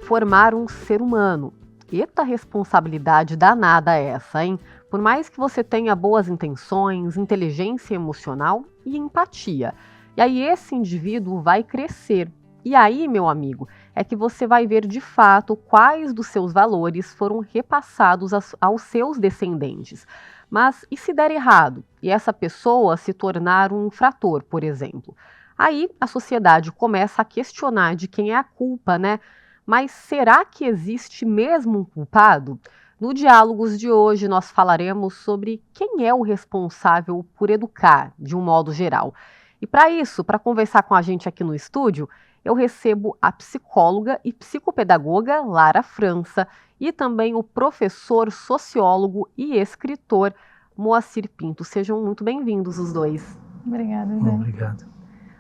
formar um ser humano. Eita responsabilidade danada essa, hein? Por mais que você tenha boas intenções, inteligência emocional e empatia. E aí esse indivíduo vai crescer. E aí, meu amigo, é que você vai ver de fato quais dos seus valores foram repassados aos seus descendentes. Mas e se der errado? E essa pessoa se tornar um infrator, por exemplo? Aí a sociedade começa a questionar de quem é a culpa, né? Mas será que existe mesmo um culpado? No Diálogos de hoje, nós falaremos sobre quem é o responsável por educar, de um modo geral. E para isso, para conversar com a gente aqui no estúdio, eu recebo a psicóloga e psicopedagoga Lara França e também o professor, sociólogo e escritor Moacir Pinto. Sejam muito bem-vindos os dois. Obrigada, Zé. Obrigado.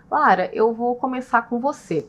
Lara, eu vou começar com você.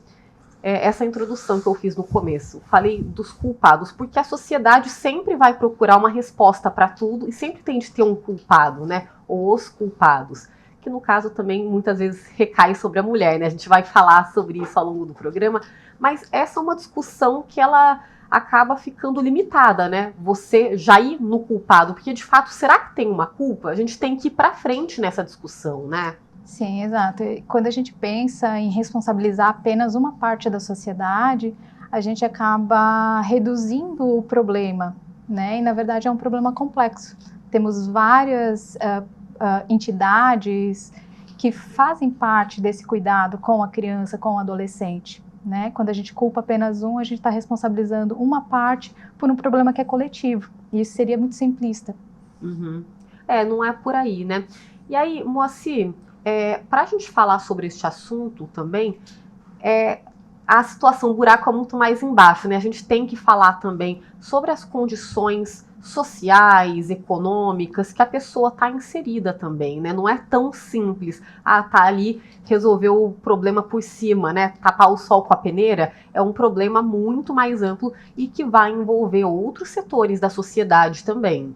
Essa introdução que eu fiz no começo, falei dos culpados, porque a sociedade sempre vai procurar uma resposta para tudo e sempre tem de ter um culpado, né? Ou os culpados, que no caso também muitas vezes recai sobre a mulher, né? A gente vai falar sobre isso ao longo do programa, mas essa é uma discussão que ela acaba ficando limitada, né? Você já ir no culpado, porque de fato, será que tem uma culpa? A gente tem que ir para frente nessa discussão, né? Sim, exato. E quando a gente pensa em responsabilizar apenas uma parte da sociedade, a gente acaba reduzindo o problema, né? E na verdade é um problema complexo. Temos várias entidades que fazem parte desse cuidado com a criança, com o adolescente, né? Quando a gente culpa apenas um, a gente está responsabilizando uma parte por um problema que é coletivo. E isso seria muito simplista. Uhum. Não é por aí, né? E aí, Moacir, para a gente falar sobre este assunto também, a situação, o buraco é muito mais embaixo, né? A gente tem que falar também sobre as condições sociais, econômicas, que a pessoa está inserida também, né? Não é tão simples, tá ali, resolver o problema por cima, né? Tapar o sol com a peneira é um problema muito mais amplo e que vai envolver outros setores da sociedade também.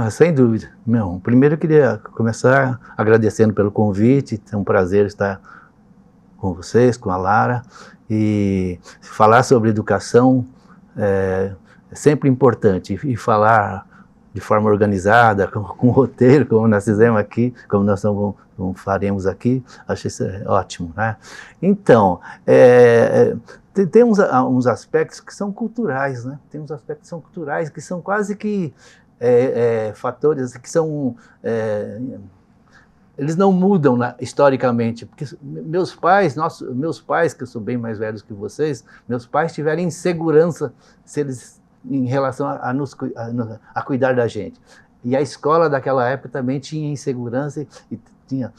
Sem dúvida. Primeiro eu queria começar agradecendo pelo convite, é um prazer estar com vocês, com a Lara, e falar sobre educação é sempre importante, e falar de forma organizada, com roteiro, como nós fizemos aqui, como nós faremos aqui, acho isso ótimo, né? Então, tem uns aspectos que são culturais, né? Tem uns aspectos que são culturais, que são quase que fatores que são... eles não mudam historicamente, porque meus pais, que eu sou bem mais velhos que vocês, meus pais tiveram insegurança em relação a cuidar da gente. E a escola daquela época também tinha insegurança e tinha...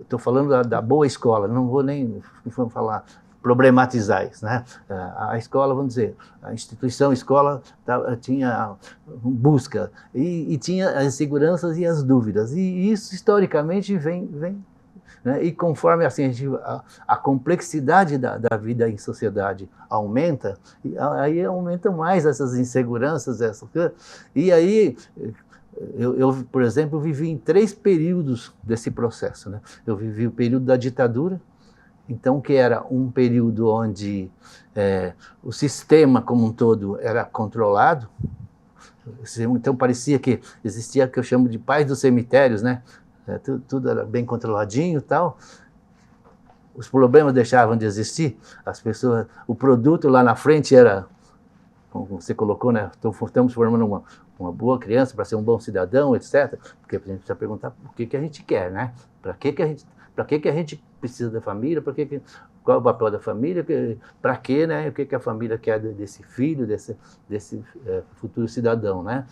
Estou falando da boa escola, não vou nem falar... problematizar isso, né? A escola, vamos dizer, a instituição escola tinha busca e tinha as inseguranças e as dúvidas, e isso historicamente vem né? E conforme assim, a complexidade da vida em sociedade aumenta, aí aumentam mais essas inseguranças, e aí... Eu, por exemplo, vivi em 3 períodos desse processo, né? Eu vivi o período da ditadura, então, que era um período onde o sistema como um todo era controlado. Então, parecia que existia o que eu chamo de paz dos cemitérios, né? Tudo era bem controladinho e tal. Os problemas deixavam de existir, as pessoas, o produto lá na frente era, como você colocou, né? Estamos formando uma boa criança para ser um bom cidadão, etc. Porque a gente precisa perguntar o que a gente quer, né? Para que a gente precisa da família, qual é o papel da família, para quê, né? O que a família quer desse filho, desse futuro cidadão, né?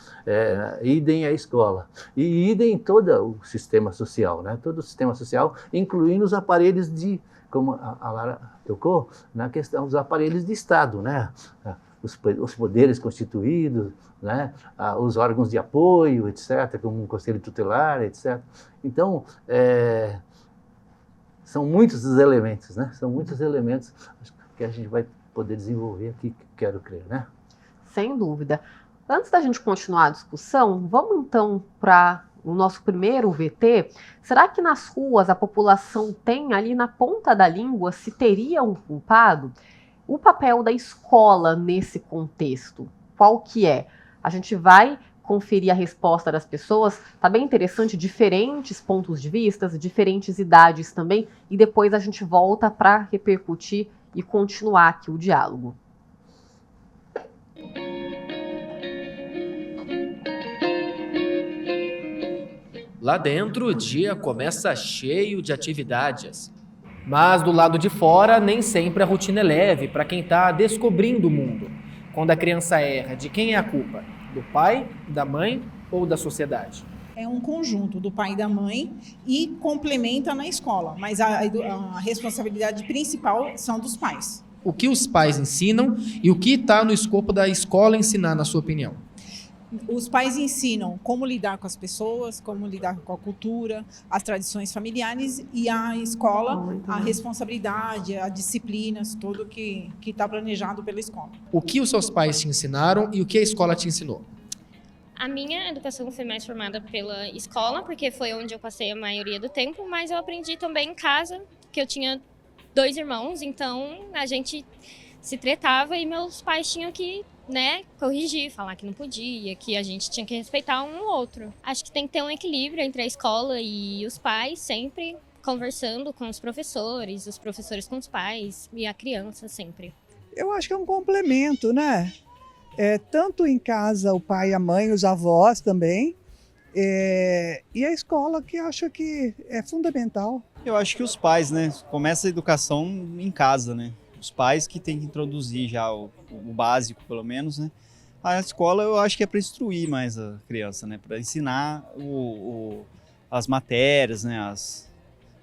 Idem a escola. E idem todo o sistema social, né? Todo o sistema social, incluindo os aparelhos como a Lara tocou, na questão dos aparelhos de Estado, né? Os poderes constituídos, né? Os órgãos de apoio, etc., como o Conselho Tutelar, etc. Então, são muitos os elementos, né? São muitos elementos que a gente vai poder desenvolver aqui, quero crer, né? Sem dúvida. Antes da gente continuar a discussão, vamos então para o nosso primeiro VT. Será que nas ruas a população tem ali na ponta da língua se teria um culpado? O papel da escola nesse contexto, qual que é? A gente vai conferir a resposta das pessoas, tá bem interessante, diferentes pontos de vista, diferentes idades também, e depois a gente volta para repercutir e continuar aqui o diálogo. Lá dentro, o dia começa cheio de atividades. Mas do lado de fora, nem sempre a rotina é leve para quem está descobrindo o mundo. Quando a criança erra, de quem é a culpa? Do pai, da mãe ou da sociedade? É um conjunto do pai e da mãe e complementa na escola, mas a responsabilidade principal são dos pais. O que os pais ensinam e o que está no escopo da escola ensinar, na sua opinião? Os pais ensinam como lidar com as pessoas, como lidar com a cultura, as tradições familiares, e a escola, a responsabilidade, as disciplinas, tudo que está planejado pela escola. O que os seus pais te ensinaram e o que a escola te ensinou? A minha educação foi mais formada pela escola, porque foi onde eu passei a maioria do tempo, mas eu aprendi também em casa, que eu tinha 2 irmãos, então a gente se tretava e meus pais tinham que, corrigir, falar que não podia, que a gente tinha que respeitar um ao outro. Acho que tem que ter um equilíbrio entre a escola e os pais, sempre conversando com os professores com os pais e a criança sempre. Eu acho que é um complemento, né? Tanto em casa o pai, a mãe, os avós também, e a escola, que eu acho que é fundamental. Eu acho que os pais, né? Começa a educação em casa, né? Os pais que têm que introduzir já o básico, pelo menos, né? A escola eu acho que é para instruir mais a criança, né? Para ensinar as matérias, né?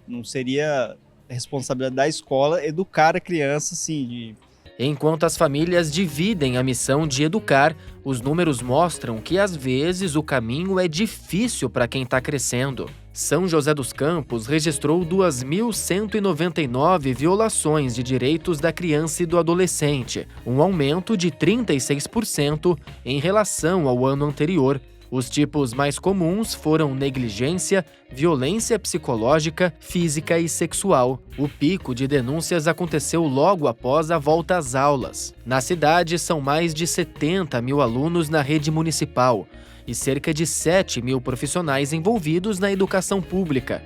Não seria responsabilidade da escola educar a criança, assim, Enquanto as famílias dividem a missão de educar, os números mostram que às vezes o caminho é difícil para quem está crescendo. São José dos Campos registrou 2.199 violações de direitos da criança e do adolescente, um aumento de 36% em relação ao ano anterior. Os tipos mais comuns foram negligência, violência psicológica, física e sexual. O pico de denúncias aconteceu logo após a volta às aulas. Na cidade, são mais de 70 mil alunos na rede municipal e cerca de 7 mil profissionais envolvidos na educação pública.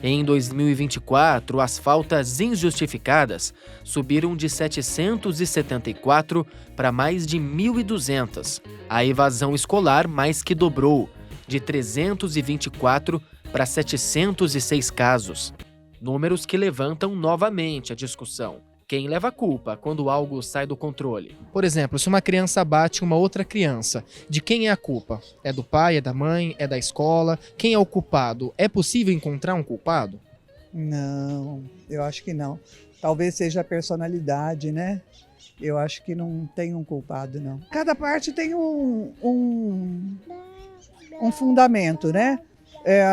Em 2024, as faltas injustificadas subiram de 774 para mais de 1.200. A evasão escolar mais que dobrou, de 324 para 706 casos. Números que levantam novamente a discussão. Quem leva a culpa quando algo sai do controle? Por exemplo, se uma criança bate uma outra criança, de quem é a culpa? É do pai, é da mãe, é da escola? Quem é o culpado? É possível encontrar um culpado? Não, eu acho que não. Talvez seja a personalidade, né? Eu acho que não tem um culpado, não. Cada parte tem um fundamento, né?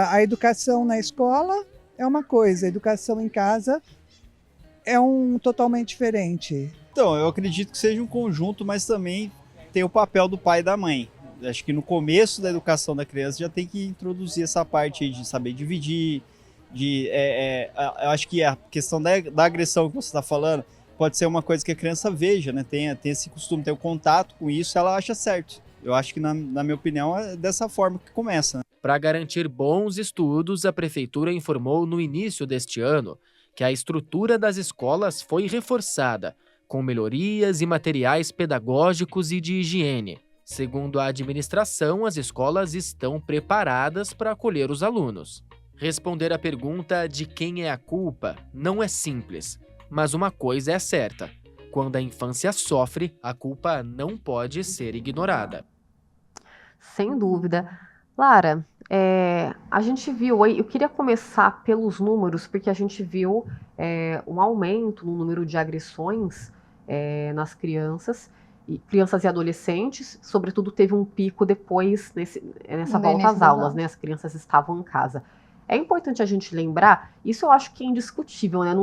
A educação na escola é uma coisa, a educação em casa é totalmente diferente. Então, eu acredito que seja um conjunto, mas também tem o papel do pai e da mãe. Acho que no começo da educação da criança já tem que introduzir essa parte aí de saber dividir, eu acho que a questão da agressão que você está falando pode ser uma coisa que a criança veja, né? Tem esse costume, tem o contato com isso, ela acha certo. Eu acho que, na minha opinião, é dessa forma que começa. Né? Para garantir bons estudos, a Prefeitura informou no início deste ano que a estrutura das escolas foi reforçada, com melhorias e materiais pedagógicos e de higiene. Segundo a administração, as escolas estão preparadas para acolher os alunos. Responder à pergunta de quem é a culpa não é simples, mas uma coisa é certa: quando a infância sofre, a culpa não pode ser ignorada. Sem dúvida. Lara, a gente viu aí, eu queria começar pelos números, porque a gente viu um aumento no número de agressões nas crianças e adolescentes, sobretudo teve um pico depois nessa volta às aulas, né? As crianças estavam em casa. É importante a gente lembrar, isso eu acho que é indiscutível, né?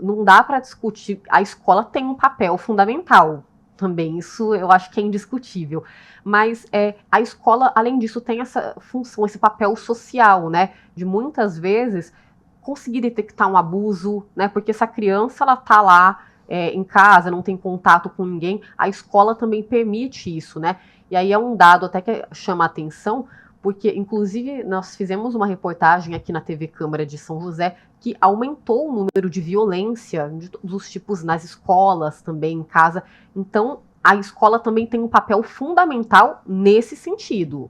Não dá para discutir, a escola tem um papel fundamental também, isso eu acho que é indiscutível. Mas a escola, além disso, tem essa função, esse papel social, né? De muitas vezes conseguir detectar um abuso, né? Porque essa criança, ela tá lá em casa, não tem contato com ninguém, a escola também permite isso, né? E aí é um dado até que chama a atenção, porque, inclusive, nós fizemos uma reportagem aqui na TV Câmara de São José que aumentou o número de violência dos tipos nas escolas, também em casa. Então, a escola também tem um papel fundamental nesse sentido.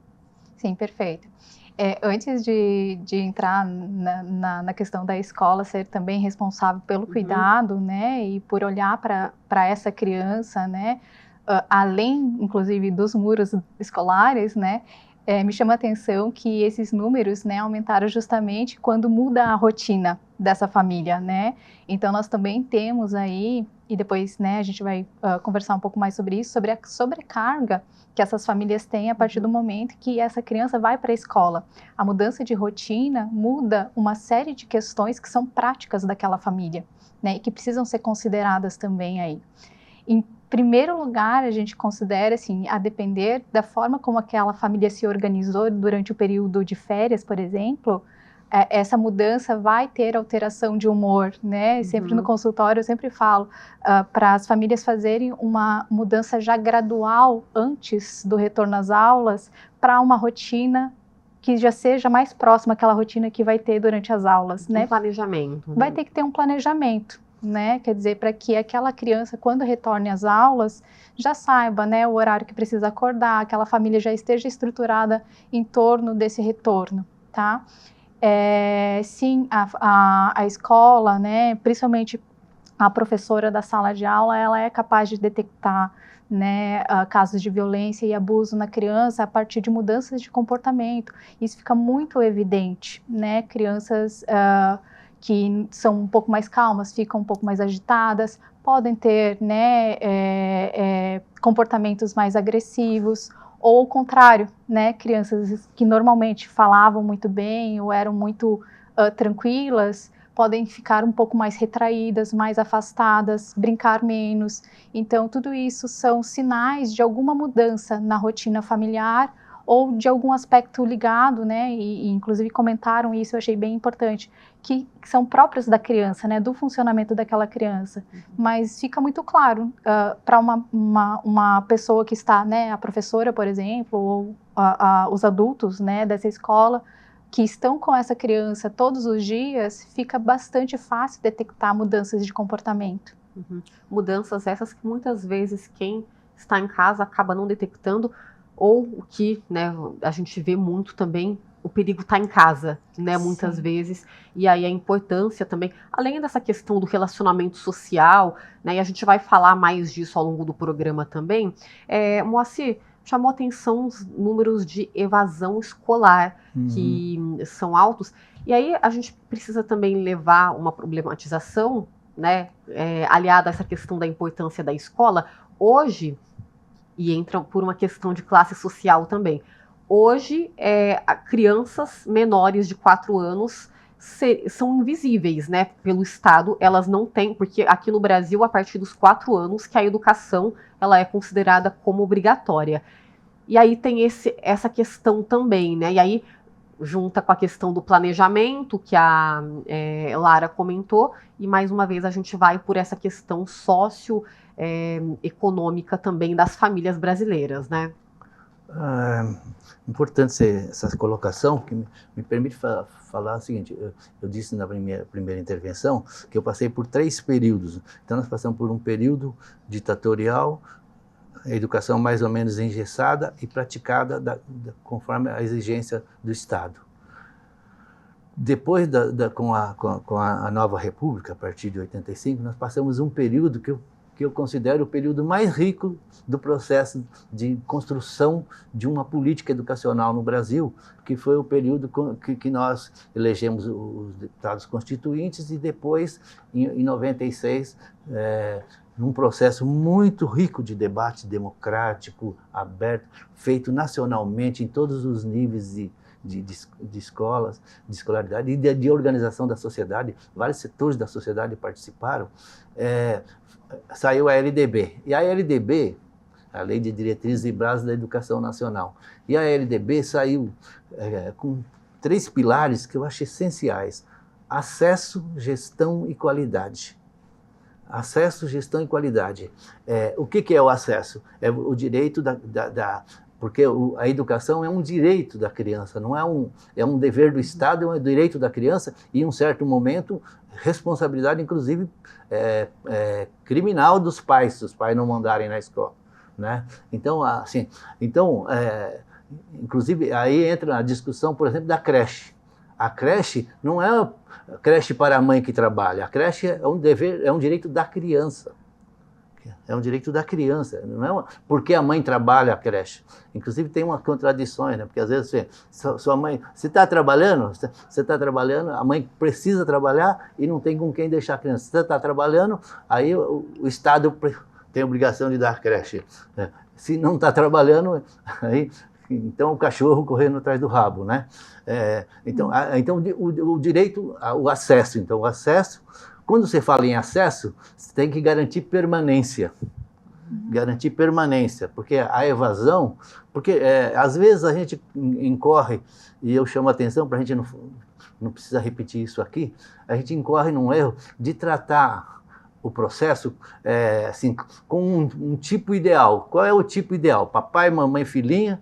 Sim, perfeito. Antes de entrar na questão da escola ser também responsável pelo cuidado, né, e por olhar para essa criança, né, além, inclusive, dos muros escolares, né, me chama a atenção que esses números, né, aumentaram justamente quando muda a rotina dessa família, né? Então, nós também temos aí, e depois, né, a gente vai conversar um pouco mais sobre isso, sobre a sobrecarga que essas famílias têm a partir do momento que essa criança vai para a escola. A mudança de rotina muda uma série de questões que são práticas daquela família, né, e que precisam ser consideradas também aí. Em primeiro lugar, a gente considera, assim, a depender da forma como aquela família se organizou durante o período de férias, por exemplo, essa mudança vai ter alteração de humor, né? Sempre no consultório eu sempre falo para as famílias fazerem uma mudança já gradual antes do retorno às aulas para uma rotina que já seja mais próxima àquela rotina que vai ter durante as aulas, né? Planejamento. Vai ter que ter um planejamento, né? Quer dizer, para que aquela criança, quando retorne às aulas, já saiba, né, o horário que precisa acordar, aquela família já esteja estruturada em torno desse retorno, tá? Sim, a escola, né, principalmente a professora da sala de aula, ela é capaz de detectar, né, casos de violência e abuso na criança a partir de mudanças de comportamento. Isso fica muito evidente, né? Crianças que são um pouco mais calmas, ficam um pouco mais agitadas, podem ter, né, comportamentos mais agressivos, ou o contrário, né, crianças que normalmente falavam muito bem ou eram muito tranquilas, podem ficar um pouco mais retraídas, mais afastadas, brincar menos. Então, tudo isso são sinais de alguma mudança na rotina familiar ou de algum aspecto ligado, né, e inclusive comentaram isso, eu achei bem importante, que são próprios da criança, né, do funcionamento daquela criança. Mas fica muito claro para uma pessoa que está, né, a professora, por exemplo, ou os adultos, né, dessa escola, que estão com essa criança todos os dias, fica bastante fácil detectar mudanças de comportamento. Mudanças essas que muitas vezes quem está em casa acaba não detectando, ou o que, né, a gente vê muito também, o perigo está em casa, né, muitas vezes, e aí a importância também, além dessa questão do relacionamento social, né, e a gente vai falar mais disso ao longo do programa também, Moacir, chamou atenção os números de evasão escolar, que são altos, e aí a gente precisa também levar uma problematização, né, aliada a essa questão da importância da escola, hoje, e entra por uma questão de classe social também. Hoje, crianças menores de 4 anos são invisíveis, né, pelo Estado, elas não têm, porque aqui no Brasil, a partir dos 4 anos, que a educação ela é considerada como obrigatória. E aí tem essa questão também, né, e aí junta com a questão do planejamento, que a Lara comentou, e mais uma vez a gente vai por essa questão econômica também das famílias brasileiras, né? Importante essa colocação, que me permite falar o seguinte, eu disse na primeira intervenção que eu passei por 3 períodos, então nós passamos por um período ditatorial, a educação mais ou menos engessada e praticada conforme a exigência do Estado. Depois, com a nova república, a partir de 85, nós passamos um período que eu considero o período mais rico do processo de construção de uma política educacional no Brasil, que foi o período que nós elegemos os deputados constituintes e depois, em 96, num processo muito rico de debate democrático, aberto, feito nacionalmente em todos os níveis de escolas, de escolaridade e de organização da sociedade, vários setores da sociedade participaram, saiu a LDB. E a LDB, a Lei de Diretrizes e Bases da Educação Nacional, e a LDB saiu com 3 pilares que eu acho essenciais: acesso, gestão e qualidade. Acesso, gestão e qualidade. O que é o acesso? É o direito porque a educação é um direito da criança, não é um dever do Estado, é um direito da criança e, em um certo momento, responsabilidade, inclusive, criminal dos pais, se os pais não mandarem na escola, né? Então, assim, inclusive, aí entra a discussão, por exemplo, da creche. A creche não é a creche para a mãe que trabalha, a creche é um dever, é um direito da criança. É um direito da criança, não é porque a mãe trabalha a creche. Inclusive tem uma contradição, né? Porque às vezes sua mãe, você está trabalhando, a mãe precisa trabalhar e não tem com quem deixar a criança. Você está trabalhando, aí o Estado tem a obrigação de dar a creche. Se não está trabalhando, aí então o cachorro correndo atrás do rabo, né? Então o direito, o acesso. Então o acesso, quando você fala em acesso, você tem que garantir permanência. Garantir permanência, porque a evasão, porque às vezes a gente incorre, e eu chamo a atenção para a gente não precisa repetir isso aqui, a gente incorre num erro de tratar o processo assim, com um tipo ideal. Qual é o tipo ideal? Papai, mamãe, filhinha,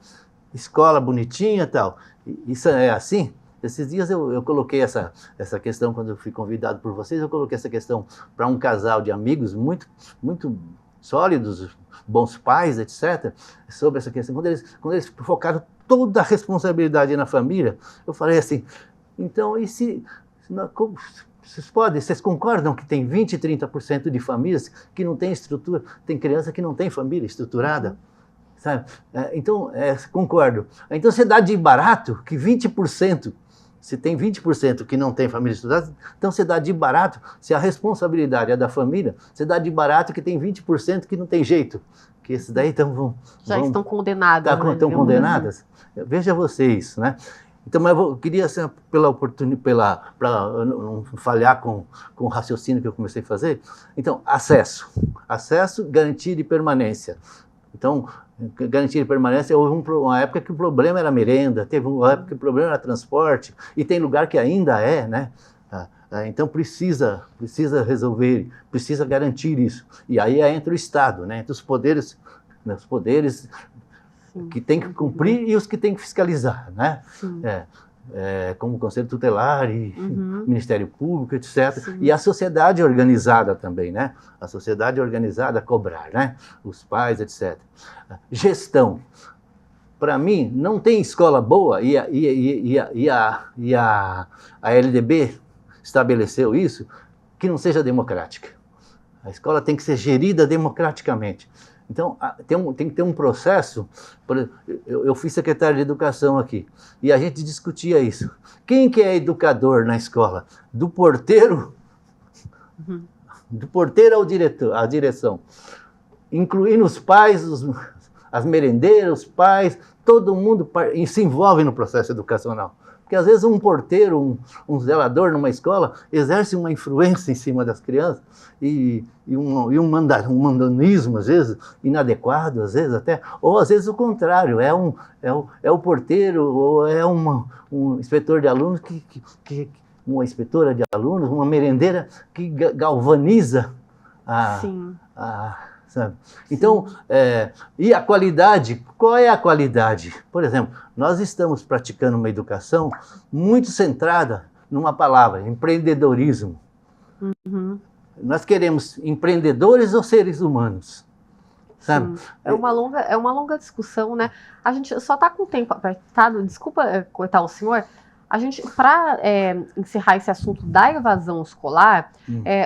escola bonitinha e tal. Isso é assim? Esses dias eu coloquei essa questão, quando eu fui convidado por vocês, eu coloquei essa questão para um casal de amigos muito, muito sólidos, bons pais, etc., sobre essa questão. Quando eles focaram toda a responsabilidade na família, eu falei assim, então, e se vocês concordam que tem 20%, 30% de famílias que não têm estrutura, tem criança que não tem família estruturada? Sabe? Então, concordo. Então, você dá de barato que 20%, se tem 20% que não tem família estruturada, então você dá de barato, se a responsabilidade é da família, você dá de barato que tem 20% que não tem jeito. Que esses daí já estão condenadas. Estão condenadas? Veja vocês, né? Então, mas eu queria, assim, pela oportunidade, para não falhar com o raciocínio que eu comecei a fazer, então, acesso, garantia de permanência. Então, garantia de permanência, houve uma época que o problema era merenda, teve uma época que o problema era transporte, e tem lugar que ainda né? Então precisa resolver, precisa garantir isso. E aí entra o Estado, né? Entre os poderes que tem que cumprir e os que tem que fiscalizar, né? Como o Conselho Tutelar e Ministério Público, etc. Sim. E a sociedade organizada também, né? A sociedade organizada a cobrar, né? Os pais, etc. Gestão. Para mim, não tem escola boa, e a LDB estabeleceu isso, que não seja democrática. A escola tem que ser gerida democraticamente. Então, tem que ter um processo. Eu fui secretário de Educação aqui, e a gente discutia isso. Quem que é educador na escola? Do porteiro ao diretor, à direção. Incluindo os pais, as merendeiras, os pais, todo mundo se envolve no processo educacional. Porque às vezes um porteiro, um zelador numa escola exerce uma influência em cima das crianças e um mandanismo, às vezes, inadequado, às vezes até, ou às vezes o contrário, é o porteiro ou é um inspetor de alunos, uma inspetora de alunos, uma merendeira que galvaniza sabe? Então, e a qualidade? Qual é a qualidade? Por exemplo, nós estamos praticando uma educação muito centrada numa palavra, empreendedorismo. Nós queremos empreendedores ou seres humanos? Sabe? É uma longa discussão, né? A gente só está com o tempo apertado, desculpa cortar o senhor. A gente, para encerrar esse assunto da evasão escolar,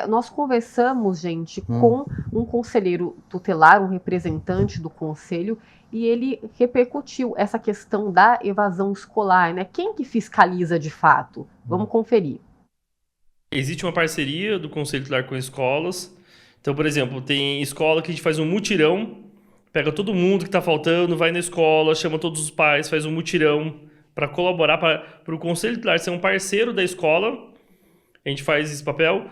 nós conversamos, gente, com um conselheiro tutelar, um representante do conselho, e ele repercutiu essa questão da evasão escolar, né? Quem que fiscaliza de fato? Vamos conferir. Existe uma parceria do Conselho Tutelar com escolas. Então, por exemplo, tem escola que a gente faz um mutirão, pega todo mundo que está faltando, vai na escola, chama todos os pais, faz um mutirão, para colaborar, para o Conselho Tutelar ser um parceiro da escola, a gente faz esse papel,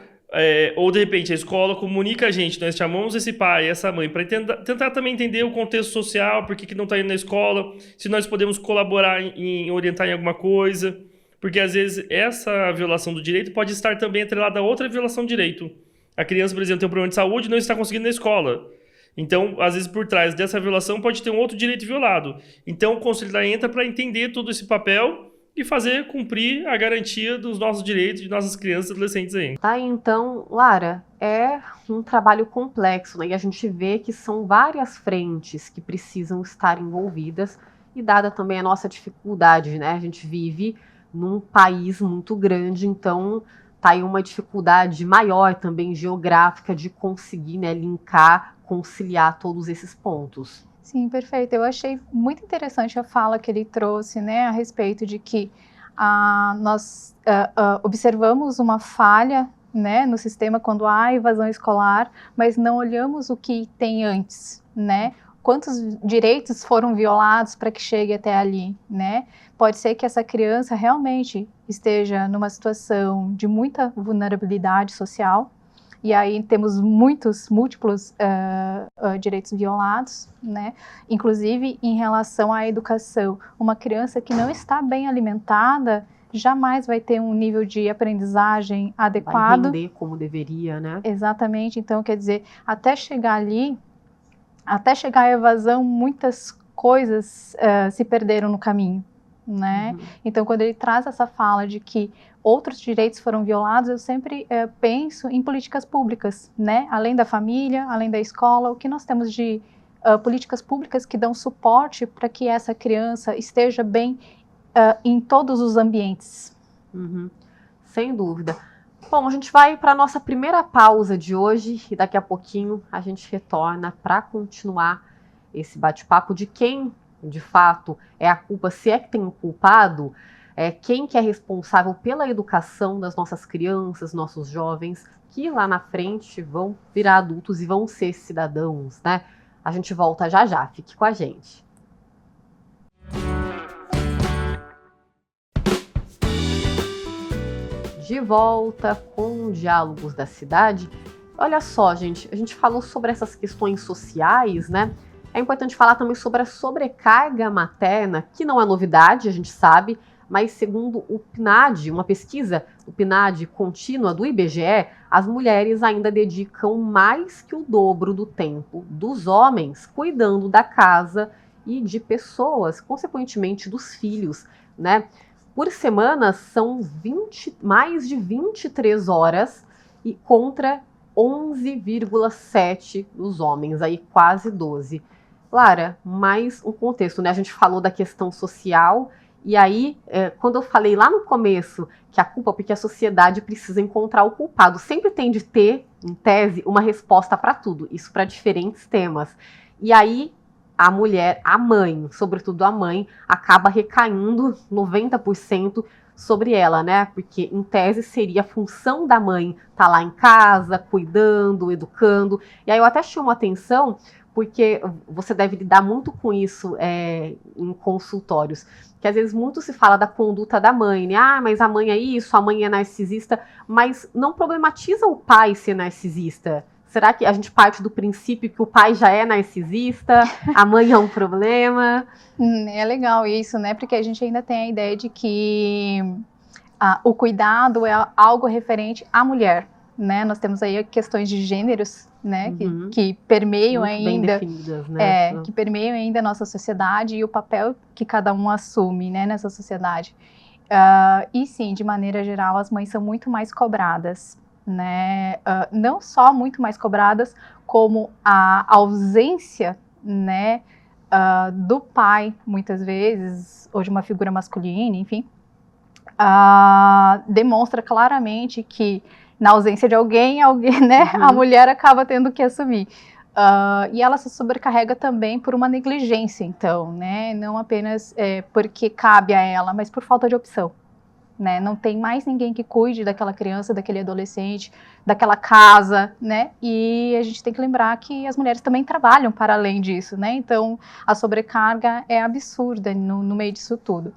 ou de repente a escola comunica a gente, nós chamamos esse pai e essa mãe para tentar também entender o contexto social, por que não está indo na escola, se nós podemos colaborar em orientar em alguma coisa, porque às vezes essa violação do direito pode estar também atrelada a outra violação de direito. A criança, por exemplo, tem um problema de saúde e não está conseguindo ir na escola. Então, às vezes, por trás dessa violação pode ter um outro direito violado. Então, o Conselho Tutelar entra para entender todo esse papel e fazer cumprir a garantia dos nossos direitos de nossas crianças e adolescentes aí. Tá, então, Lara, é um trabalho complexo, né? E a gente vê que são várias frentes que precisam estar envolvidas e dada também a nossa dificuldade, né? A gente vive num país muito grande, então tá aí uma dificuldade maior também geográfica de conseguir, né, linkar, conciliar todos esses pontos. Sim, perfeito. Eu achei muito interessante a fala que ele trouxe, né, a respeito de que nós observamos uma falha, né, no sistema quando há evasão escolar, mas não olhamos o que tem antes, né? Quantos direitos foram violados para que chegue até ali, né? Pode ser que essa criança realmente esteja numa situação de muita vulnerabilidade social, e aí temos múltiplos direitos violados, né? Inclusive em relação à educação. Uma criança que não está bem alimentada jamais vai ter um nível de aprendizagem adequado. Vai render como deveria, né? Exatamente. Então, quer dizer, até chegar ali, até chegar à evasão, muitas coisas se perderam no caminho, né? Então, quando ele traz essa fala de que outros direitos foram violados, eu sempre penso em políticas públicas, né? Além da família, além da escola, o que nós temos de políticas públicas que dão suporte para que essa criança esteja bem em todos os ambientes. Sem dúvida. Bom, a gente vai para a nossa primeira pausa de hoje e daqui a pouquinho a gente retorna para continuar esse bate-papo de quem, de fato, é a culpa, se é que tem um culpado, quem que é responsável pela educação das nossas crianças, nossos jovens, que lá na frente vão virar adultos e vão ser cidadãos, né? A gente volta já já, fique com a gente. De volta com Diálogos da Cidade. Olha só, gente, a gente falou sobre essas questões sociais, né? É importante falar também sobre a sobrecarga materna, que não é novidade, a gente sabe, mas segundo o PNAD, uma pesquisa, o PNAD contínua do IBGE, as mulheres ainda dedicam mais que o dobro do tempo dos homens cuidando da casa e de pessoas, consequentemente dos filhos, né? Por semana são mais de 23 horas e contra 11,7 dos homens, aí quase 12. Lara, mais um contexto, né? A gente falou da questão social e aí, quando eu falei lá no começo que a culpa, porque a sociedade precisa encontrar o culpado, sempre tem de ter, em tese, uma resposta para tudo, isso para diferentes temas. E aí, a mulher, a mãe, sobretudo a mãe, acaba recaindo 90% sobre ela, né? Porque, em tese, seria a função da mãe estar lá em casa, cuidando, educando. E aí eu até chamo a atenção, porque você deve lidar muito com isso em consultórios, que às vezes muito se fala da conduta da mãe, né? Ah, mas a mãe é isso, a mãe é narcisista, mas não problematiza o pai ser narcisista. Será que a gente parte do princípio que o pai já é narcisista, a mãe é um problema? É legal isso, né? Porque a gente ainda tem a ideia de que o cuidado é algo referente à mulher, né? Nós temos aí questões de gêneros, né? Que permeiam muito ainda, bem definidas, né? Que permeiam ainda a nossa sociedade e o papel que cada um assume, né, nessa sociedade. E sim, de maneira geral, as mães são muito mais cobradas, né? Não só muito mais cobradas, como a ausência, né, do pai, muitas vezes, ou de uma figura masculina, enfim, demonstra claramente que na ausência de alguém, né, a mulher acaba tendo que assumir. E ela se sobrecarrega também por uma negligência, então, né, não apenas porque cabe a ela, mas por falta de opção. Né? Não tem mais ninguém que cuide daquela criança, daquele adolescente, daquela casa, né? E a gente tem que lembrar que as mulheres também trabalham para além disso, né? Então, a sobrecarga é absurda no meio disso tudo.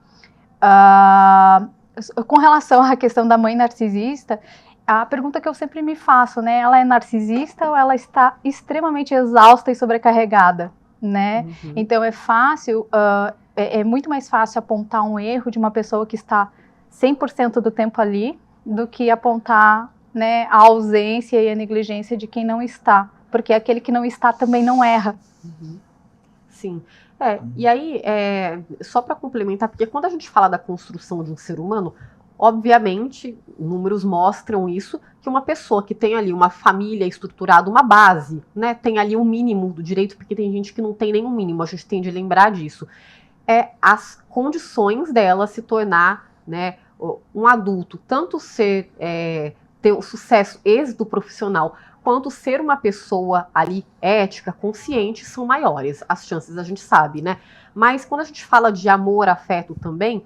Com relação à questão da mãe narcisista, a pergunta que eu sempre me faço, né? Ela é narcisista ou ela está extremamente exausta e sobrecarregada, né? Então, é fácil, é muito mais fácil apontar um erro de uma pessoa que está 100% do tempo ali, do que apontar né, a ausência e a negligência de quem não está, porque aquele que não está também não erra. Sim. E aí, só para complementar, porque quando a gente fala da construção de um ser humano, obviamente, números mostram isso, que uma pessoa que tem ali uma família estruturada, uma base, né, tem ali um mínimo do direito, porque tem gente que não tem nenhum mínimo, a gente tem de lembrar disso, as condições dela se tornar, né, um adulto, tanto ter um sucesso, êxito profissional, quanto ser uma pessoa ali ética, consciente, são maiores. As chances a gente sabe, né? Mas quando a gente fala de amor, afeto também,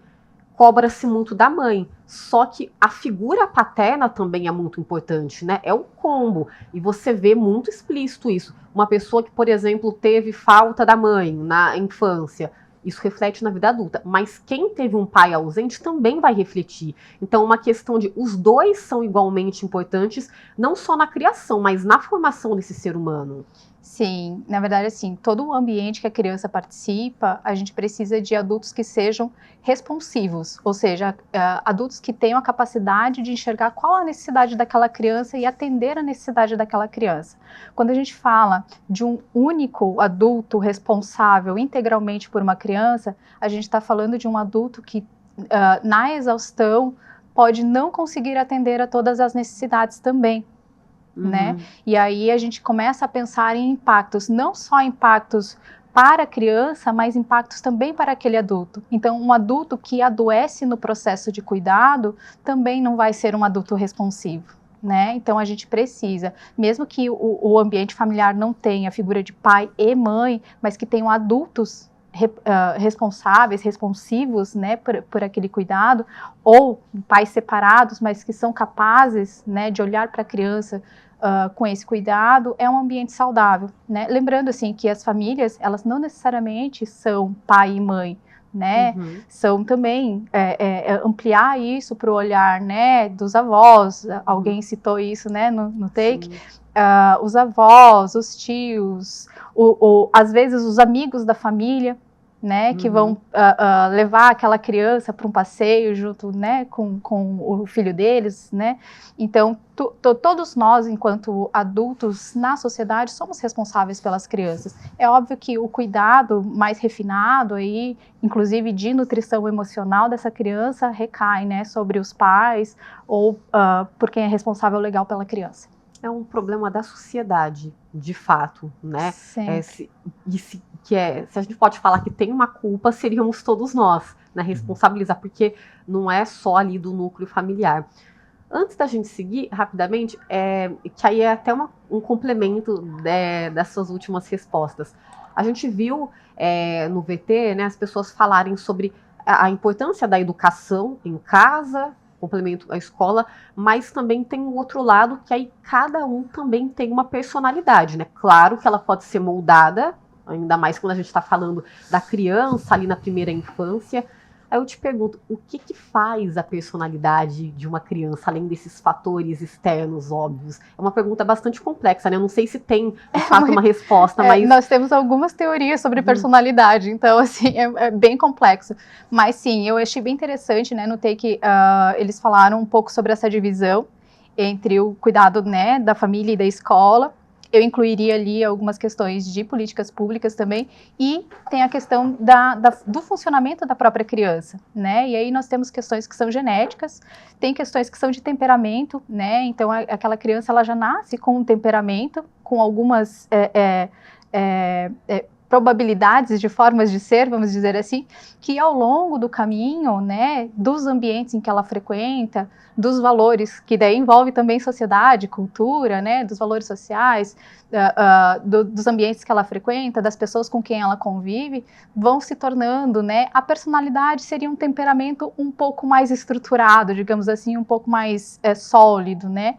cobra-se muito da mãe. Só que a figura paterna também é muito importante, né? É um combo. E você vê muito explícito isso. Uma pessoa que, por exemplo, teve falta da mãe na infância, isso reflete na vida adulta. Mas quem teve um pai ausente também vai refletir. Então, uma questão de os dois são igualmente importantes, não só na criação, mas na formação desse ser humano. Sim, na verdade, assim, todo o ambiente que a criança participa, a gente precisa de adultos que sejam responsivos, ou seja, adultos que tenham a capacidade de enxergar qual a necessidade daquela criança e atender a necessidade daquela criança. Quando a gente fala de um único adulto responsável integralmente por uma criança, a gente está falando de um adulto que, na exaustão, pode não conseguir atender a todas as necessidades também. Né? E aí a gente começa a pensar em impactos, não só impactos para a criança, mas impactos também para aquele adulto. Então, um adulto que adoece no processo de cuidado também não vai ser um adulto responsivo. Né? Então, a gente precisa, mesmo que o ambiente familiar não tenha a figura de pai e mãe, mas que tenham adultos responsáveis, responsivos, né, por aquele cuidado, ou pais separados, mas que são capazes, né, de olhar para a criança com esse cuidado, é um ambiente saudável, né? Lembrando, assim, que as famílias, elas não necessariamente são pai e mãe, né? São também ampliar isso para o olhar, né, dos avós. Alguém citou isso, né, no take. Os avós, os tios, às vezes os amigos da família, né, que vão levar aquela criança para um passeio junto, né, com o filho deles, né? Então, todos nós, enquanto adultos na sociedade, somos responsáveis pelas crianças. É óbvio que o cuidado mais refinado aí, inclusive de nutrição emocional dessa criança, recai, né, sobre os pais ou por quem é responsável legal pela criança. É um problema da sociedade, de fato, né? Se a gente pode falar que tem uma culpa, seríamos todos nós, né? Responsabilizar, porque não é só ali do núcleo familiar. Antes da gente seguir, rapidamente, que aí é até um complemento das suas últimas respostas. A gente viu no VT, né, as pessoas falarem sobre a importância da educação em casa, complemento à escola, mas também tem o outro lado, que aí cada um também tem uma personalidade, né? Claro que ela pode ser moldada, ainda mais quando a gente está falando da criança ali na primeira infância. Aí eu te pergunto, o que faz a personalidade de uma criança, além desses fatores externos óbvios? É uma pergunta bastante complexa, né? Eu não sei se tem, de fato, uma resposta, mas... Nós temos algumas teorias sobre personalidade, então, assim, é bem complexo. Mas, sim, eu achei bem interessante, né, no take, eles falaram um pouco sobre essa divisão entre o cuidado, né, da família e da escola. Eu incluiria ali algumas questões de políticas públicas também, e tem a questão do funcionamento da própria criança, né? E aí nós temos questões que são genéticas, tem questões que são de temperamento, né? Então aquela criança, ela já nasce com um temperamento, com algumas probabilidades de formas de ser, vamos dizer assim, que ao longo do caminho, né, dos ambientes em que ela frequenta, dos valores, que daí envolve também sociedade, cultura, né, dos valores sociais, dos ambientes que ela frequenta, das pessoas com quem ela convive, vão se tornando, né, a personalidade seria um temperamento um pouco mais estruturado, digamos assim, um pouco mais sólido, né,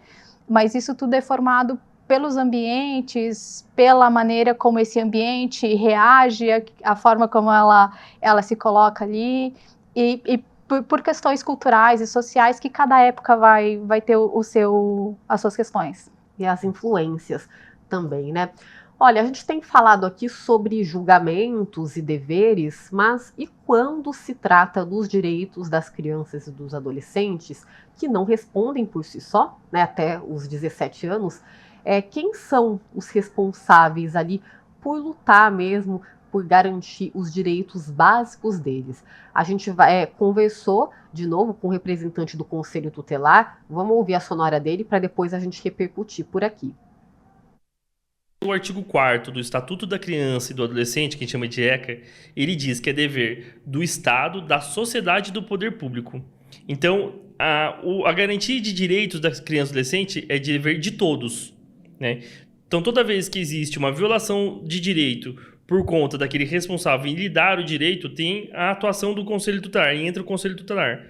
mas isso tudo é formado pelos ambientes, pela maneira como esse ambiente reage, a forma como ela se coloca ali, e por questões culturais e sociais que cada época vai ter as suas questões. E as influências também, né? Olha, a gente tem falado aqui sobre julgamentos e deveres, mas e quando se trata dos direitos das crianças e dos adolescentes que não respondem por si só, né, até os 17 anos, quem são os responsáveis ali por lutar mesmo, por garantir os direitos básicos deles? A gente conversou de novo com o representante do Conselho Tutelar, vamos ouvir a sonora dele para depois a gente repercutir por aqui. O artigo 4º do Estatuto da Criança e do Adolescente, que a gente chama de ECA, ele diz que é dever do Estado, da sociedade e do poder público. Então, a garantia de direitos das crianças e adolescentes é dever de todos, né? Então, toda vez que existe uma violação de direito por conta daquele responsável em lhe dar o direito, tem a atuação do Conselho Tutelar, e entra o Conselho Tutelar.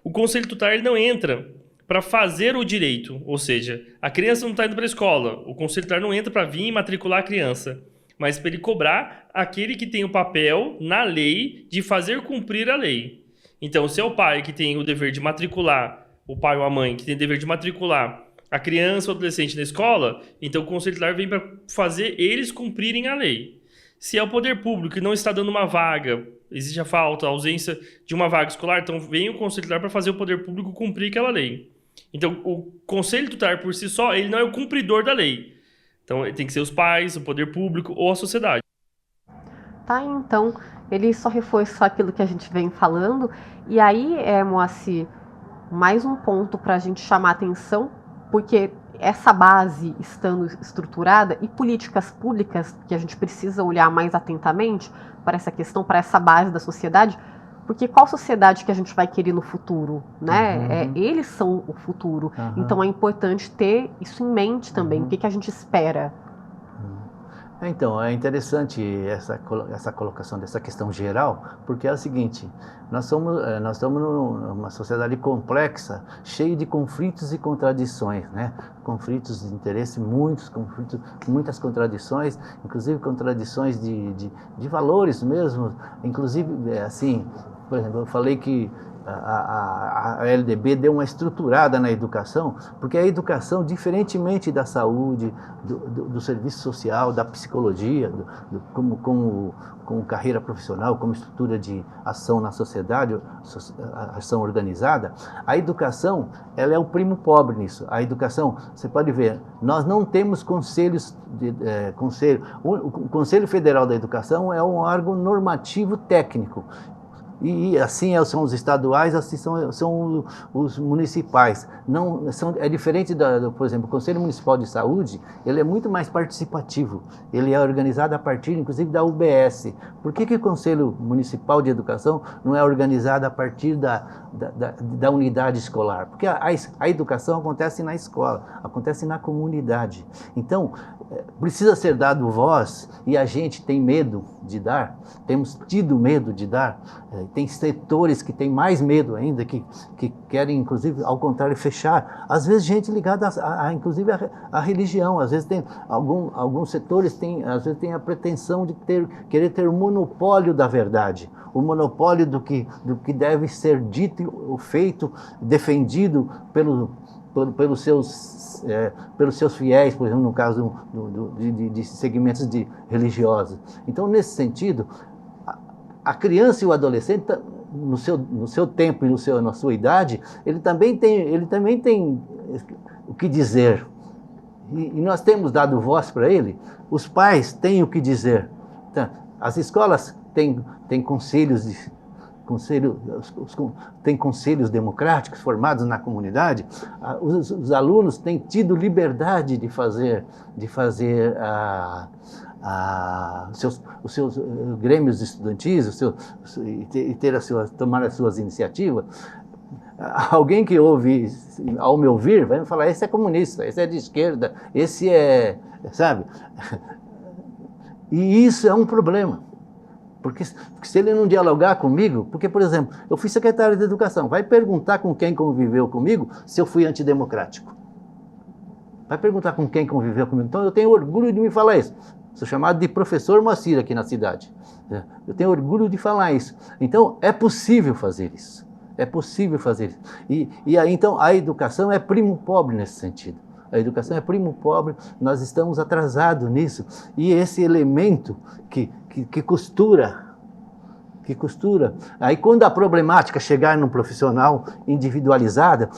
O Conselho Tutelar ele não entra para fazer o direito, ou seja, a criança não está indo para a escola, o Conselho Tutelar não entra para vir e matricular a criança, mas para ele cobrar aquele que tem o papel na lei de fazer cumprir a lei. Então, se é o pai que tem o dever de matricular, o pai ou a mãe que tem o dever de matricular a criança ou adolescente na escola, então o Conselho Tutelar vem para fazer eles cumprirem a lei. Se é o poder público que não está dando uma vaga, existe a falta, a ausência de uma vaga escolar, então vem o Conselho Tutelar para fazer o poder público cumprir aquela lei. Então, o Conselho Tutelar por si só, ele não é o cumpridor da lei. Então, tem que ser os pais, o poder público ou a sociedade. Tá, então, ele só reforçou aquilo que a gente vem falando. E aí, Moacir, mais um ponto para a gente chamar a atenção, porque essa base estando estruturada e políticas públicas que a gente precisa olhar mais atentamente para essa questão, para essa base da sociedade, porque qual sociedade que a gente vai querer no futuro, né? Eles são o futuro, então é importante ter isso em mente também, o que a gente espera. Então, é interessante essa colocação dessa questão geral, porque é o seguinte, nós estamos numa sociedade complexa, cheia de conflitos e contradições, né? Conflitos de interesse, muitos conflitos, muitas contradições, inclusive contradições de valores mesmo, inclusive, assim, por exemplo, eu falei que a LDB deu uma estruturada na educação, porque a educação, diferentemente da saúde, do serviço social, da psicologia, como carreira profissional, como estrutura de ação na sociedade, ação organizada, a educação, ela é o primo pobre nisso. A educação, você pode ver, nós não temos conselhos, o Conselho Federal da Educação é um órgão normativo técnico. E assim são os estaduais, assim são os municipais. É diferente, por exemplo, o Conselho Municipal de Saúde, ele é muito mais participativo. Ele é organizado a partir, inclusive, da UBS. Por que o Conselho Municipal de Educação não é organizado a partir da unidade escolar? Porque a educação acontece na escola, acontece na comunidade. Então, precisa ser dado voz, e a gente tem medo de dar, temos tido medo de dar. Tem setores que têm mais medo ainda, que querem, inclusive, ao contrário, fechar. Às vezes, gente ligada, inclusive, à religião. Às vezes, tem alguns setores, às vezes, tem a pretensão de querer ter o monopólio da verdade, o monopólio do que deve ser dito ou feito, defendido pelos seus fiéis, por exemplo, no caso de segmentos religiosos. Então, nesse sentido, a criança e o adolescente, no seu tempo e na sua idade, ele também tem o que dizer. E nós temos dado voz para ele. Os pais têm o que dizer. Então, as escolas têm conselhos tem conselhos democráticos formados na comunidade. Os alunos têm tido liberdade de fazer os seus grêmios estudantis, tomar as suas iniciativas. Alguém que ouve, ao meu ouvir, vai me falar: esse é comunista, esse é de esquerda, esse é, sabe? E isso é um problema. Porque se ele não dialogar comigo, porque, por exemplo, eu fui secretário de Educação, vai perguntar com quem conviveu comigo se eu fui antidemocrático. Vai perguntar com quem conviveu comigo. Então, eu tenho orgulho de me falar isso. Sou chamado de professor Moacir aqui na cidade. Eu tenho orgulho de falar isso. Então, é possível fazer isso. É possível fazer isso. E aí, então, a educação é primo pobre nesse sentido. A educação é primo pobre, nós estamos atrasados nisso. E esse elemento que costura, aí quando a problemática chegar num profissional individualizada,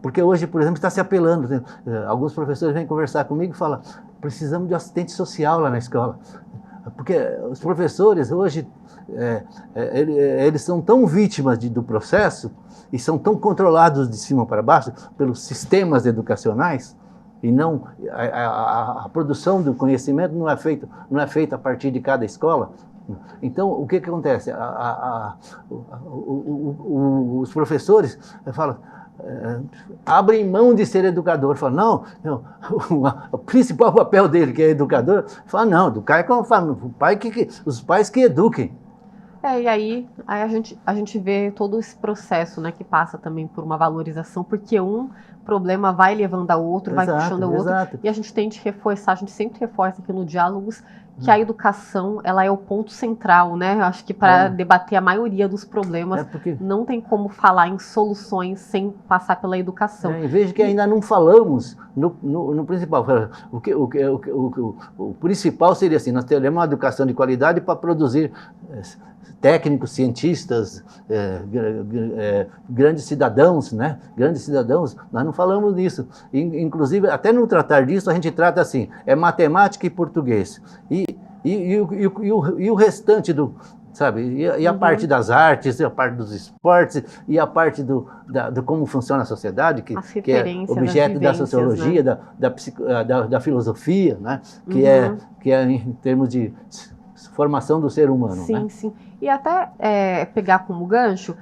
porque hoje, por exemplo, está se apelando, né? Alguns professores vêm conversar comigo e falam, precisamos de um assistente social lá na escola. Porque os professores hoje, eles são tão vítimas do processo e são tão controlados de cima para baixo pelos sistemas educacionais, e não a produção do conhecimento não é feita a partir de cada escola. Então, o que acontece? Os professores falam, abrem mão de ser educador, falam, não, o principal papel dele, que é educador, fala, não, educar é como os pais que eduquem. E aí a gente vê todo esse processo, né, que passa também por uma valorização, porque um problema vai levando ao outro, vai puxando ao outro, e a gente tende a reforçar, a gente sempre reforça aqui no Diálogos, que a educação, ela é o ponto central, né? Eu acho que para debater a maioria dos problemas, não tem como falar em soluções sem passar pela educação. Veja que ainda não falamos no principal. O principal seria assim, nós teremos uma educação de qualidade para produzir técnicos, cientistas, grandes cidadãos, né? Grandes cidadãos, nós não falamos nisso. Inclusive, até no tratar disso, a gente trata assim, matemática e português. E o restante do, sabe? E a parte das artes, e a parte dos esportes, e a parte do como funciona a sociedade, que é objeto da sociologia, né? da filosofia, né? Que é em termos de formação do ser humano. Sim, né? sim. E até pegar como gancho,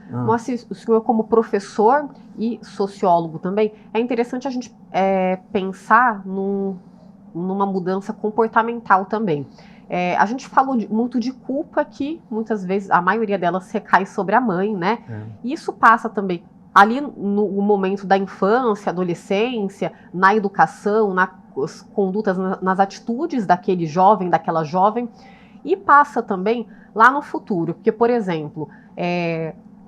o senhor como professor e sociólogo também, é interessante a gente pensar numa mudança comportamental também. A gente falou muito de culpa que muitas vezes, a maioria delas recai sobre a mãe, né? E isso passa também ali no momento da infância, adolescência, na educação, nas condutas, nas atitudes daquele jovem, daquela jovem, e passa também lá no futuro, porque, por exemplo,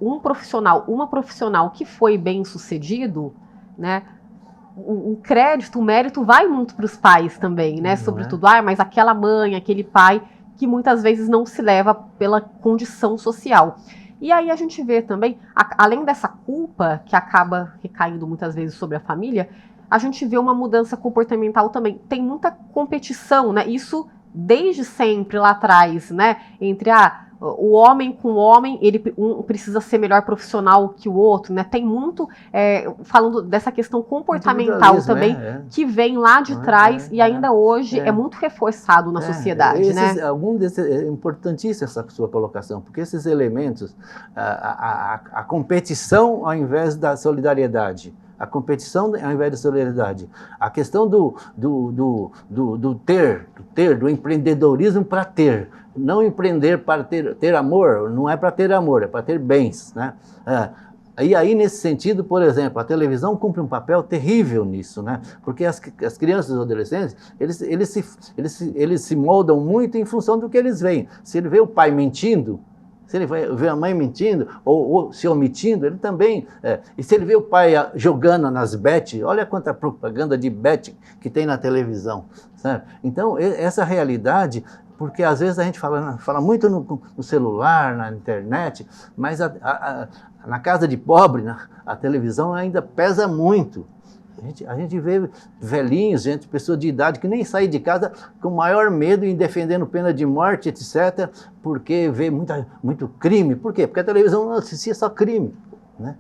uma profissional que foi bem sucedido, né? O crédito, o mérito vai muito para os pais também, né? Sobretudo, mas aquela mãe, aquele pai, que muitas vezes não se leva pela condição social. E aí a gente vê também, além dessa culpa que acaba recaindo muitas vezes sobre a família, a gente vê uma mudança comportamental também. Tem muita competição, né? Isso desde sempre lá atrás, né? Entre o homem com o homem, um precisa ser melhor profissional que o outro, né? Tem muito, falando dessa questão comportamental também, que vem lá de trás e ainda hoje é muito reforçado na sociedade, né? É importantíssima essa sua colocação, porque esses elementos, a competição ao invés da solidariedade, a competição ao invés da solidariedade, a questão do empreendedorismo para ter, não empreender para ter amor, não é para ter amor, é para ter bens, né? E aí, nesse sentido, por exemplo, a televisão cumpre um papel terrível nisso, né? Porque as crianças e os adolescentes, eles se moldam muito em função do que eles veem. Se ele vê o pai mentindo, se ele vê a mãe mentindo ou se omitindo, ele também... E se ele vê o pai jogando nas bet, olha quanta propaganda de bet que tem na televisão, sabe? Então, essa realidade, porque às vezes a gente fala muito no celular, na internet, mas na casa de pobre, a televisão ainda pesa muito. A gente vê velhinhos, pessoas de idade que nem saem de casa com maior medo em defendendo pena de morte, etc., porque vê muito crime. Por quê? Porque a televisão não noticia só crime, né?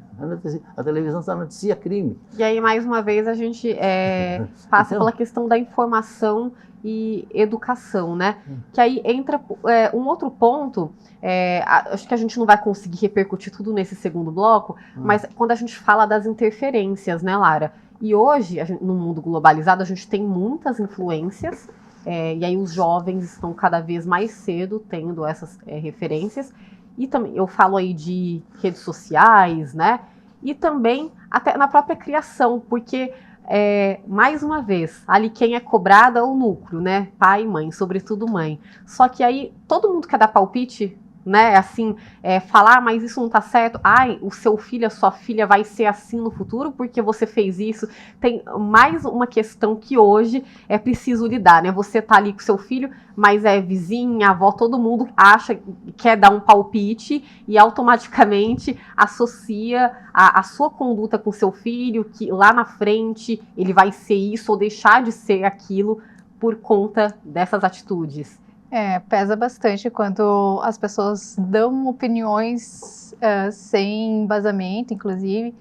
A televisão só noticia crime. E aí, mais uma vez, a gente passa pela questão da informação e educação, né? Que aí entra um outro ponto, acho que a gente não vai conseguir repercutir tudo nesse segundo bloco, mas quando a gente fala das interferências, né, Lara? E hoje, no mundo globalizado, a gente tem muitas influências, e aí os jovens estão cada vez mais cedo tendo essas referências. E também eu falo aí de redes sociais, né? E também até na própria criação, porque, mais uma vez, ali quem é cobrado é o núcleo, né? Pai e mãe, sobretudo mãe. Só que aí todo mundo quer dar palpite né? Assim, falar, mas isso não tá certo. Ai, o seu filho, a sua filha vai ser assim no futuro porque você fez isso. Tem mais uma questão que hoje é preciso lidar, né? Você tá ali com seu filho, mas vizinha, avó, todo mundo acha, quer dar um palpite e automaticamente associa a sua conduta com seu filho, que lá na frente ele vai ser isso ou deixar de ser aquilo por conta dessas atitudes. Pesa bastante quando as pessoas dão opiniões sem embasamento, inclusive.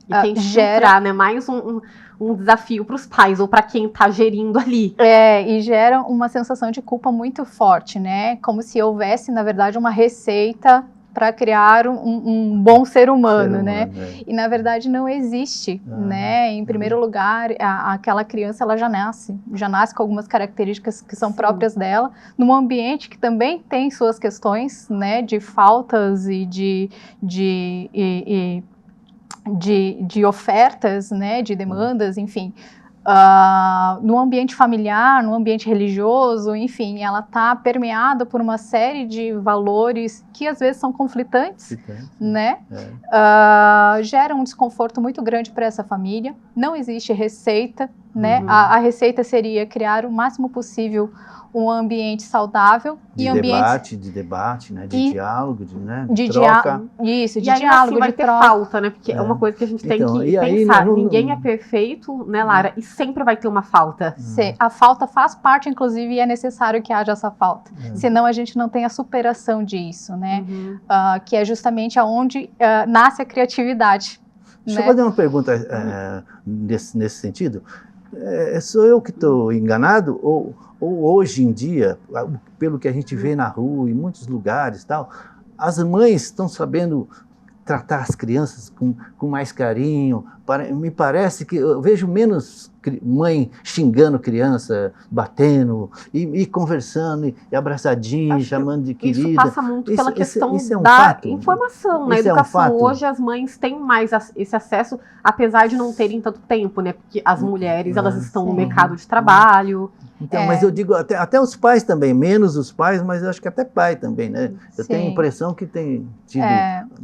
E quem gera, né, mais um desafio para os pais ou para quem está gerindo ali. E gera uma sensação de culpa muito forte, né? Como se houvesse, na verdade, uma receita para criar um bom ser humano, né? E na verdade não existe, né? Em primeiro lugar, aquela criança ela já nasce com algumas características que são próprias dela, num ambiente que também tem suas questões, né? De faltas e de ofertas, né? De demandas, enfim. No ambiente familiar, no ambiente religioso, enfim, ela está permeada por uma série de valores que às vezes são conflitantes, né? Gera um desconforto muito grande para essa família. Não existe receita, né? A receita seria criar o máximo possível um ambiente saudável de debate, né? De diálogo, de troca. Isso, de diálogo, assim vai ter falta, né? Porque é uma coisa que a gente tem que pensar. Ninguém é perfeito, né, Lara? E sempre vai ter uma falta. A falta faz parte, inclusive, e é necessário que haja essa falta. Senão a gente não tem a superação disso, né? Que é justamente aonde nasce a criatividade. Deixa eu fazer uma pergunta nesse sentido. Sou eu que estou enganado ou hoje em dia, pelo que a gente vê na rua, em muitos lugares, tal, as mães estão sabendo tratar as crianças com mais carinho? Me parece que eu vejo menos mãe xingando criança, batendo, e conversando, e abraçadinho, chamando de querida. Isso passa muito pela questão da informação. Na educação hoje, as mães têm mais esse acesso, apesar de não terem tanto tempo, né? Porque as mulheres, elas estão no mercado de trabalho. Então, mas eu digo, até os pais também, menos os pais, mas eu acho que até pai também, né? Eu tenho a impressão que tem tido...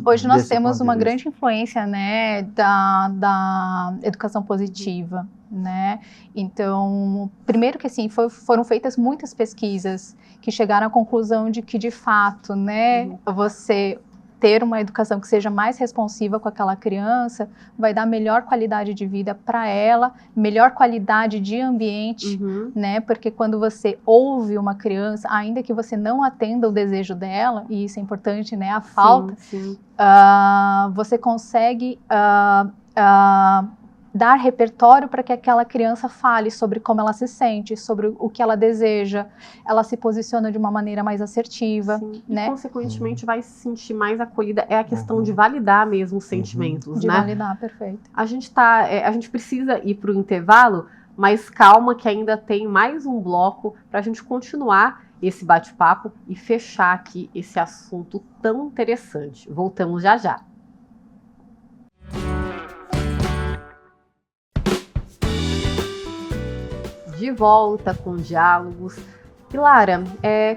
Hoje nós temos uma grande influência, né, da educação positiva, né? Então, primeiro que assim, foram feitas muitas pesquisas que chegaram à conclusão de que, de fato, né, você ter uma educação que seja mais responsiva com aquela criança vai dar melhor qualidade de vida para ela, melhor qualidade de ambiente, né? Porque quando você ouve uma criança, ainda que você não atenda o desejo dela, e isso é importante, né? A falta, você consegue dar repertório para que aquela criança fale sobre como ela se sente, sobre o que ela deseja, ela se posiciona de uma maneira mais assertiva, né? E, consequentemente, vai se sentir mais acolhida. É a questão de validar mesmo os sentimentos, de né? validar, perfeito. A gente precisa ir para o intervalo, mas calma que ainda tem mais um bloco para a gente continuar esse bate-papo e fechar aqui esse assunto tão interessante. Voltamos já já. De volta com diálogos. E Lara,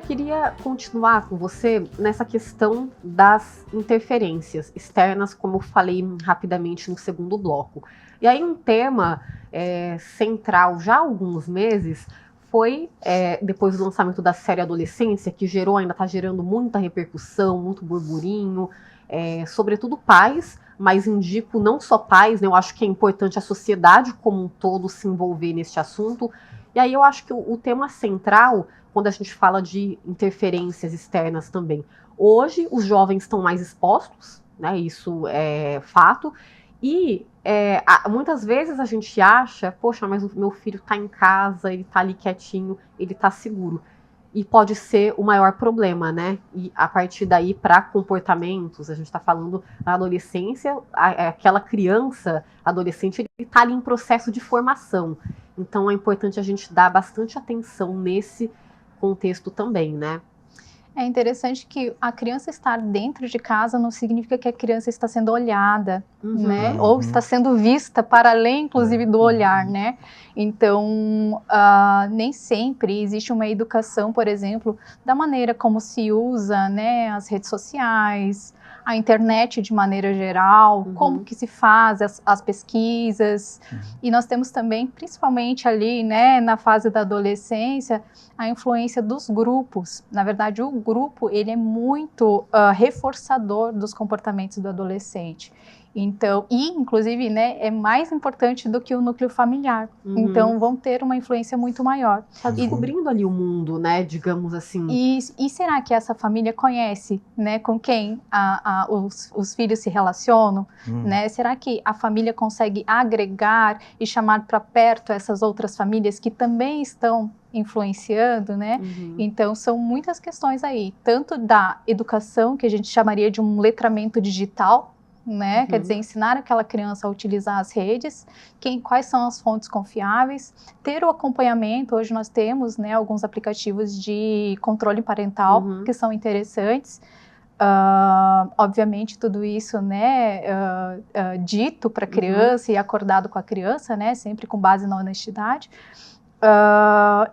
queria continuar com você nessa questão das interferências externas, como eu falei rapidamente no segundo bloco. E aí um tema central já há alguns meses foi, depois do lançamento da série Adolescência, que ainda está gerando muita repercussão, muito burburinho, sobretudo pais, mas indico não só pais, né, eu acho que é importante a sociedade como um todo se envolver neste assunto. E aí eu acho que o tema central, quando a gente fala de interferências externas também, hoje os jovens estão mais expostos, né, isso é fato, e muitas vezes a gente acha, poxa, mas o meu filho está em casa, ele está ali quietinho, ele está seguro. E pode ser o maior problema, né? E a partir daí, para comportamentos, a gente está falando da adolescência, aquela criança, adolescente, ele está ali em processo de formação. Então é importante a gente dar bastante atenção nesse contexto também, né? É interessante que a criança estar dentro de casa não significa que a criança está sendo olhada, né? Ou está sendo vista para além, inclusive, do olhar, né? Então, nem sempre existe uma educação, por exemplo, da maneira como se usa, né, as redes sociais, a internet de maneira geral, como que se faz as pesquisas. E nós temos também, principalmente ali, né, na fase da adolescência, a influência dos grupos. Na verdade, o grupo, ele é muito reforçador dos comportamentos do adolescente. Então, e inclusive, né, é mais importante do que o núcleo familiar. Então, vão ter uma influência muito maior. Tá descobrindo ali o mundo, né, digamos assim. E será que essa família conhece, né, com quem os filhos se relacionam, né? Será que a família consegue agregar e chamar para perto essas outras famílias que também estão influenciando, né? Então, são muitas questões aí, tanto da educação, que a gente chamaria de um letramento digital, né? Quer dizer, ensinar aquela criança a utilizar as redes, quais são as fontes confiáveis, ter o acompanhamento. Hoje nós temos, né, alguns aplicativos de controle parental que são interessantes. Obviamente tudo isso, né, dito para a criança e acordado com a criança, né, sempre com base na honestidade.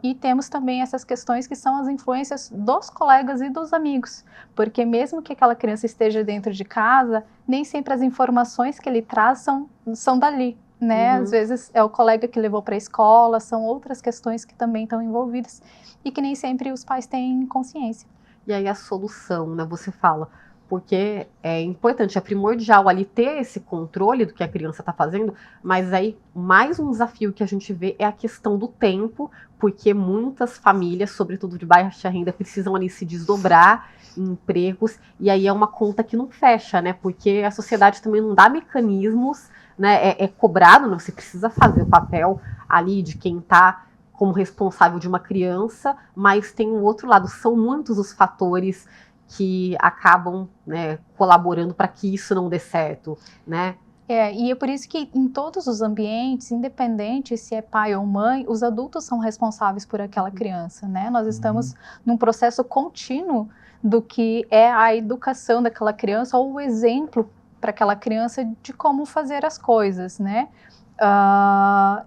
E temos também essas questões que são as influências dos colegas e dos amigos, porque mesmo que aquela criança esteja dentro de casa, nem sempre as informações que ele traz são dali, né? Às vezes é o colega que levou para a escola, são outras questões que também estão envolvidas e que nem sempre os pais têm consciência. E aí a solução, né, você fala, porque é importante, é primordial ali ter esse controle do que a criança está fazendo, mas aí mais um desafio que a gente vê é a questão do tempo, porque muitas famílias, sobretudo de baixa renda, precisam ali se desdobrar em empregos, e aí é uma conta que não fecha, né, porque a sociedade também não dá mecanismos, né, é cobrado, né, você precisa fazer o papel ali de quem está como responsável de uma criança, mas tem um outro lado, são muitos os fatores que acabam, né, colaborando para que isso não dê certo, né? E é por isso que em todos os ambientes, independente se é pai ou mãe, os adultos são responsáveis por aquela criança, né? Nós estamos num processo contínuo do que é a educação daquela criança ou o exemplo para aquela criança de como fazer as coisas, né?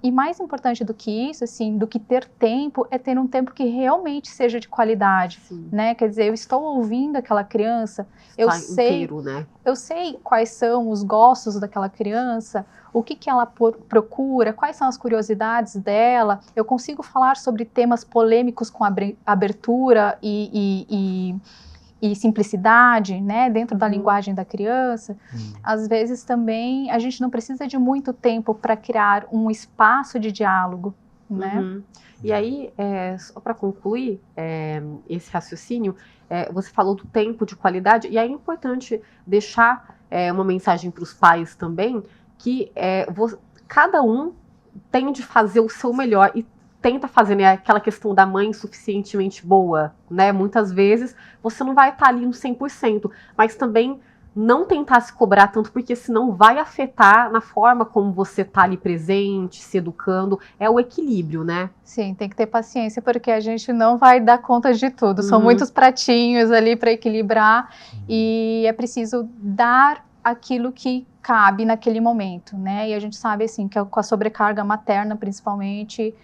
E mais importante do que isso, assim, do que ter tempo, é ter um tempo que realmente seja de qualidade, né? Quer dizer, eu estou ouvindo aquela criança, eu sei quais são os gostos daquela criança, o que ela procura, quais são as curiosidades dela, eu consigo falar sobre temas polêmicos com abertura e simplicidade, né, dentro da linguagem da criança. Às vezes também a gente não precisa de muito tempo para criar um espaço de diálogo, né? E aí, só para concluir esse raciocínio, você falou do tempo de qualidade, e aí é importante deixar uma mensagem para os pais também, que cada um tem de fazer o seu melhor e tenta fazer, né, aquela questão da mãe suficientemente boa, né? Muitas vezes você não vai estar ali no 100%, mas também não tentar se cobrar tanto, porque senão vai afetar na forma como você está ali presente, se educando. É o equilíbrio, né? Sim, tem que ter paciência, porque a gente não vai dar conta de tudo. São muitos pratinhos ali para equilibrar e é preciso dar aquilo que cabe naquele momento, né? E a gente sabe, assim, que com a sobrecarga materna, principalmente,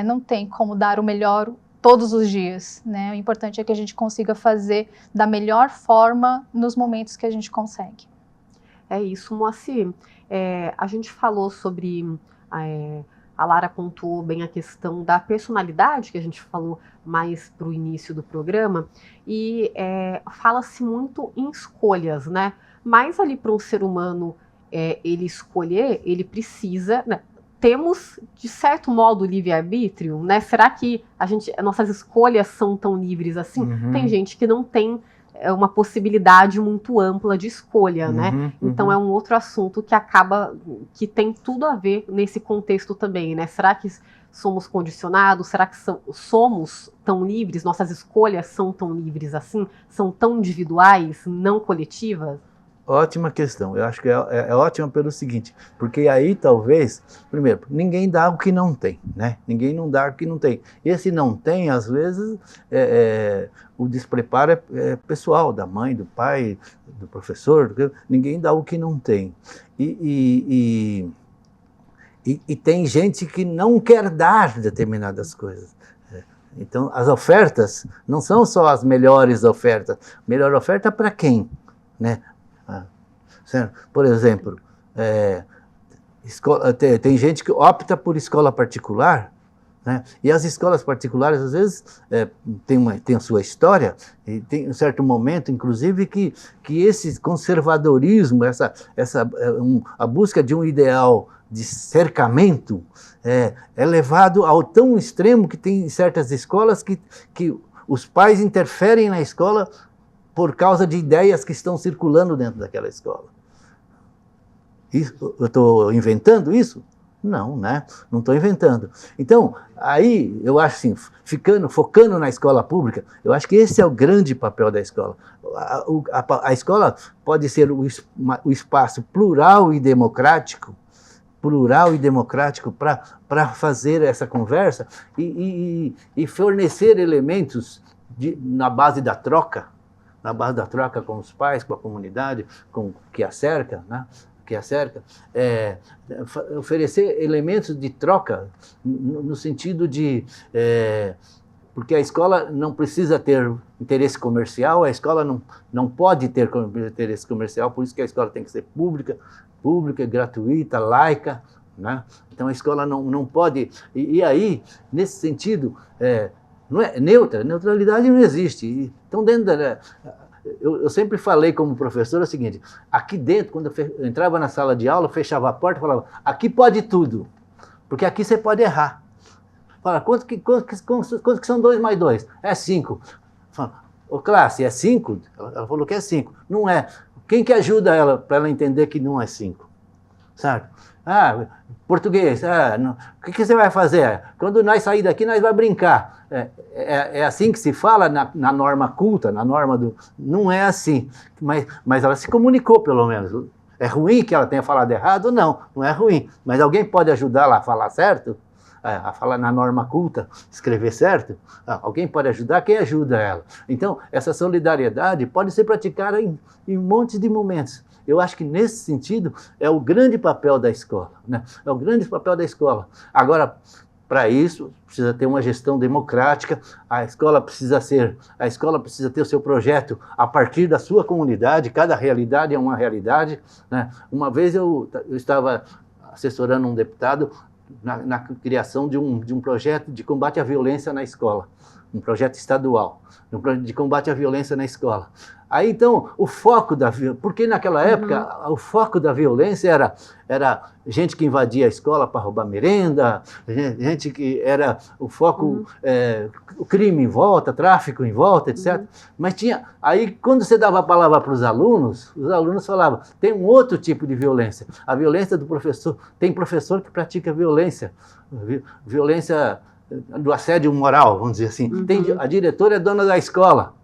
não tem como dar o melhor todos os dias, né? O importante é que a gente consiga fazer da melhor forma nos momentos que a gente consegue. É isso, Moacir. A gente falou sobre, a Lara pontuou bem a questão da personalidade, que a gente falou mais para o início do programa, e fala-se muito em escolhas, né? Mas ali para um ser humano, ele escolher, ele precisa, né? Temos, de certo modo, livre-arbítrio, né? Será que nossas escolhas são tão livres assim? Tem gente que não tem uma possibilidade muito ampla de escolha, né? Então é um outro assunto que tem tudo a ver nesse contexto também, né? Será que somos condicionados? Será que somos tão livres? Nossas escolhas são tão livres assim? São tão individuais, não coletivas? Ótima questão. Eu acho que é ótima pelo seguinte, porque aí talvez, primeiro, ninguém dá o que não tem, né? Ninguém não dá o que não tem. Esse não tem, às vezes, o despreparo é pessoal, da mãe, do pai, do professor, ninguém dá o que não tem. E tem gente que não quer dar determinadas coisas. Então, as ofertas não são só as melhores ofertas. Melhor oferta para quem? Né? Por exemplo, tem gente que opta por escola particular, né? E as escolas particulares, às vezes, tem a sua história, e tem um certo momento, inclusive, que esse conservadorismo, a busca de um ideal de cercamento, é levado ao tão extremo que tem certas escolas que os pais interferem na escola por causa de ideias que estão circulando dentro daquela escola. Eu estou inventando isso? Não, né? Não estou inventando. Então, aí, eu acho assim, focando na escola pública, eu acho que esse é o grande papel da escola. A escola pode ser o espaço plural e democrático para fazer essa conversa e fornecer elementos na base da troca com os pais, com a comunidade, com que a cerca, né? Oferecer elementos de troca no sentido de... porque a escola não precisa ter interesse comercial, a escola não pode ter interesse comercial, por isso que a escola tem que ser pública, gratuita, laica, né? Então a escola não pode... E aí, nesse sentido, não é neutra, neutralidade não existe. Então, eu sempre falei como professor o seguinte, aqui dentro, quando eu entrava na sala de aula, fechava a porta e falava, aqui pode tudo, porque aqui você pode errar. Fala, quanto que são 2 mais 2? É 5. Fala, ô classe, é 5? Ela falou que é 5. Não é. Quem que ajuda ela para ela entender que não é 5? Sabe? Português, o que você vai fazer? Quando nós sair daqui, nós vamos brincar. É assim que se fala na norma culta, na norma do... Não é assim, mas ela se comunicou pelo menos. É ruim que ela tenha falado errado? Não é ruim. Mas alguém pode ajudá-la a falar certo? A falar na norma culta, escrever certo? Alguém pode ajudar? Quem ajuda ela? Então, essa solidariedade pode ser praticada em montes de momentos. Eu acho que, nesse sentido, é o grande papel da escola, né? É o grande papel da escola. Agora, para isso, precisa ter uma gestão democrática, a escola precisa ter o seu projeto a partir da sua comunidade, cada realidade é uma realidade, né? Uma vez eu estava assessorando um deputado na criação de um projeto de combate à violência na escola, um projeto estadual, de combate à violência na escola. Aí, então, o foco porque naquela época, o foco da violência era gente que invadia a escola para roubar merenda, gente que era o foco, o crime em volta, tráfico em volta, etc. Mas aí quando você dava a palavra para os alunos falavam, tem um outro tipo de violência, a violência do professor, tem professor que pratica violência do assédio moral, vamos dizer assim. A diretora é dona da escola.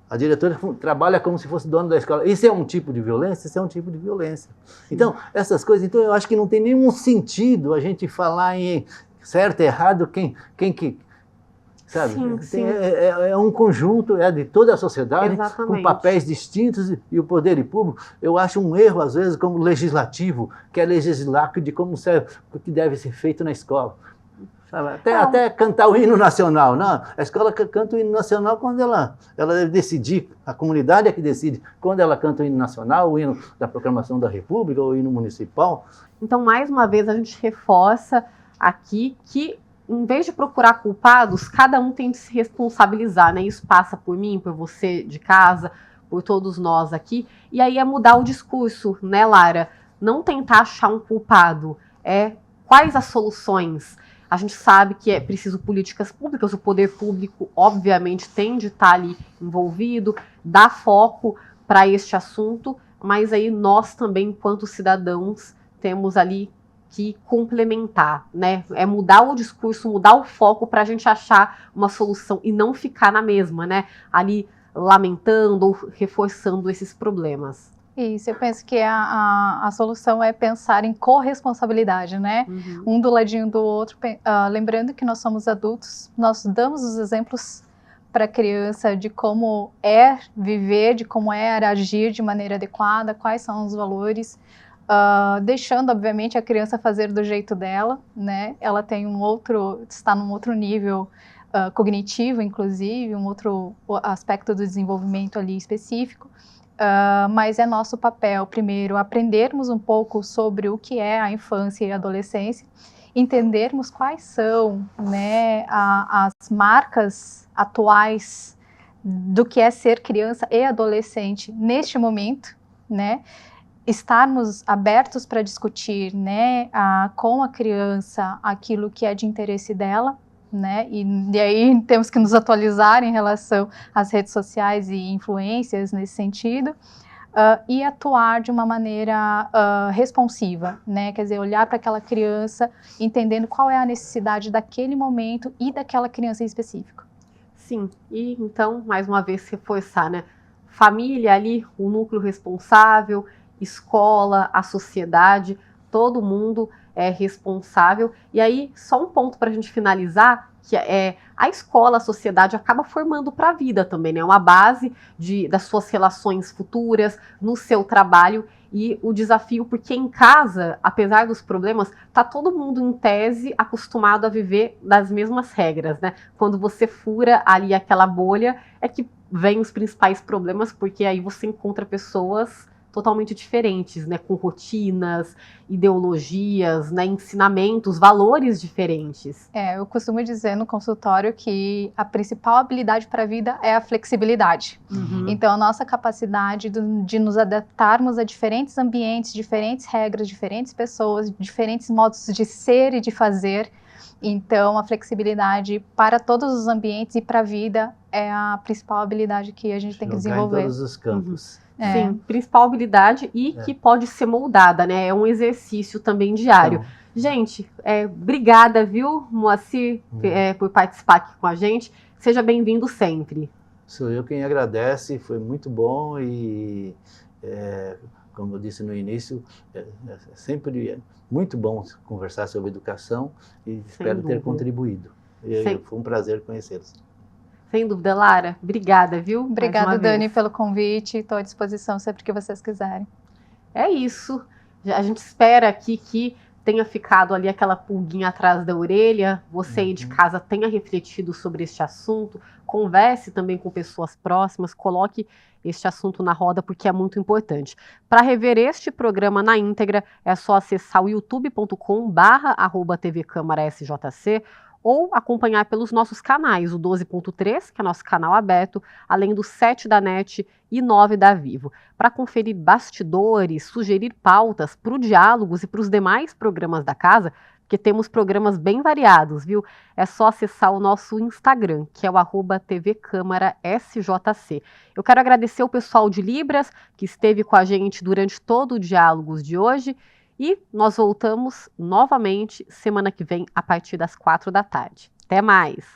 A diretora trabalha como se fosse dona da escola. Isso é um tipo de violência? Isso é um tipo de violência. Então, essas coisas... Então, eu acho que não tem nenhum sentido a gente falar em certo e errado, quem que... Sabe? Sim. É um conjunto, de toda a sociedade, Exatamente. com papéis distintos, e o poder público. Eu acho um erro, às vezes, como legislativo, que é legislar de o que deve ser feito na escola. Até cantar o hino nacional. Não, a escola canta o hino nacional quando ela deve decidir, a comunidade é que decide quando ela canta o hino nacional, o hino da proclamação da República, ou o hino municipal. Então, mais uma vez, a gente reforça aqui que, em vez de procurar culpados, cada um tem de se responsabilizar, né? Isso passa por mim, por você de casa, por todos nós aqui. E aí é mudar o discurso, né, Lara? Não tentar achar um culpado. Quais as soluções? A gente sabe que é preciso políticas públicas, o poder público, obviamente, tem de estar ali envolvido, dar foco para este assunto, mas aí nós também, enquanto cidadãos, temos ali que complementar, né? É mudar o discurso, mudar o foco para a gente achar uma solução e não ficar na mesma, né? Ali lamentando ou reforçando esses problemas. Isso, eu penso que a solução é pensar em corresponsabilidade, né? Um do ladinho do outro, lembrando que nós somos adultos, nós damos os exemplos para a criança de como é viver, de como é agir de maneira adequada, quais são os valores, deixando, obviamente, a criança fazer do jeito dela, né? Ela tem está num outro nível cognitivo, inclusive, um outro aspecto do desenvolvimento ali específico, mas é nosso papel, primeiro, aprendermos um pouco sobre o que é a infância e a adolescência, entendermos quais são, né, as marcas atuais do que é ser criança e adolescente neste momento, né, estarmos abertos para discutir, né, com a criança aquilo que é de interesse dela, né, e aí temos que nos atualizar em relação às redes sociais e influências nesse sentido. E atuar de uma maneira responsiva, né? Quer dizer, olhar para aquela criança, entendendo qual é a necessidade daquele momento e daquela criança em específico. Sim, e então, mais uma vez, reforçar, né? Família ali, o núcleo responsável, escola, a sociedade, todo mundo é responsável. E aí, só um ponto para a gente finalizar, que é a escola, a sociedade acaba formando para a vida também, né? Uma base das suas relações futuras, no seu trabalho, e o desafio, porque em casa, apesar dos problemas, tá todo mundo em tese acostumado a viver das mesmas regras, né? Quando você fura ali aquela bolha, é que vem os principais problemas, porque aí você encontra pessoas totalmente diferentes, né, com rotinas, ideologias, né, ensinamentos, valores diferentes. Eu costumo dizer no consultório que a principal habilidade para a vida é a flexibilidade. Então, a nossa capacidade de nos adaptarmos a diferentes ambientes, diferentes regras, diferentes pessoas, diferentes modos de ser e de fazer. Então, a flexibilidade para todos os ambientes e para a vida é a principal habilidade que a gente tem que desenvolver. Em todos os campos. Sim, principal habilidade e que pode ser moldada, né? É um exercício também diário. Então, gente, obrigada, viu, Moacir, por participar aqui com a gente. Seja bem-vindo sempre. Sou eu quem agradece, foi muito bom e, como eu disse no início, é sempre muito bom conversar sobre educação e espero ter contribuído. Foi um prazer conhecê-los. Sem dúvida, Lara. Obrigada, viu? Obrigada, Dani, pelo convite. Estou à disposição sempre que vocês quiserem. É isso. A gente espera aqui que tenha ficado ali aquela pulguinha atrás da orelha, você aí de casa tenha refletido sobre este assunto, converse também com pessoas próximas, coloque este assunto na roda porque é muito importante. Para rever este programa na íntegra, é só acessar o youtube.com/tvcâmarasjc ou acompanhar pelos nossos canais, o 12.3, que é nosso canal aberto, além do 7 da NET e 9 da Vivo. Para conferir bastidores, sugerir pautas para o Diálogos e para os demais programas da casa, porque temos programas bem variados, viu? É só acessar o nosso Instagram, que é o @tvcâmarasjc. Eu quero agradecer o pessoal de Libras, que esteve com a gente durante todo o Diálogos de hoje, e nós voltamos novamente semana que vem, a partir das 4 da tarde. Até mais!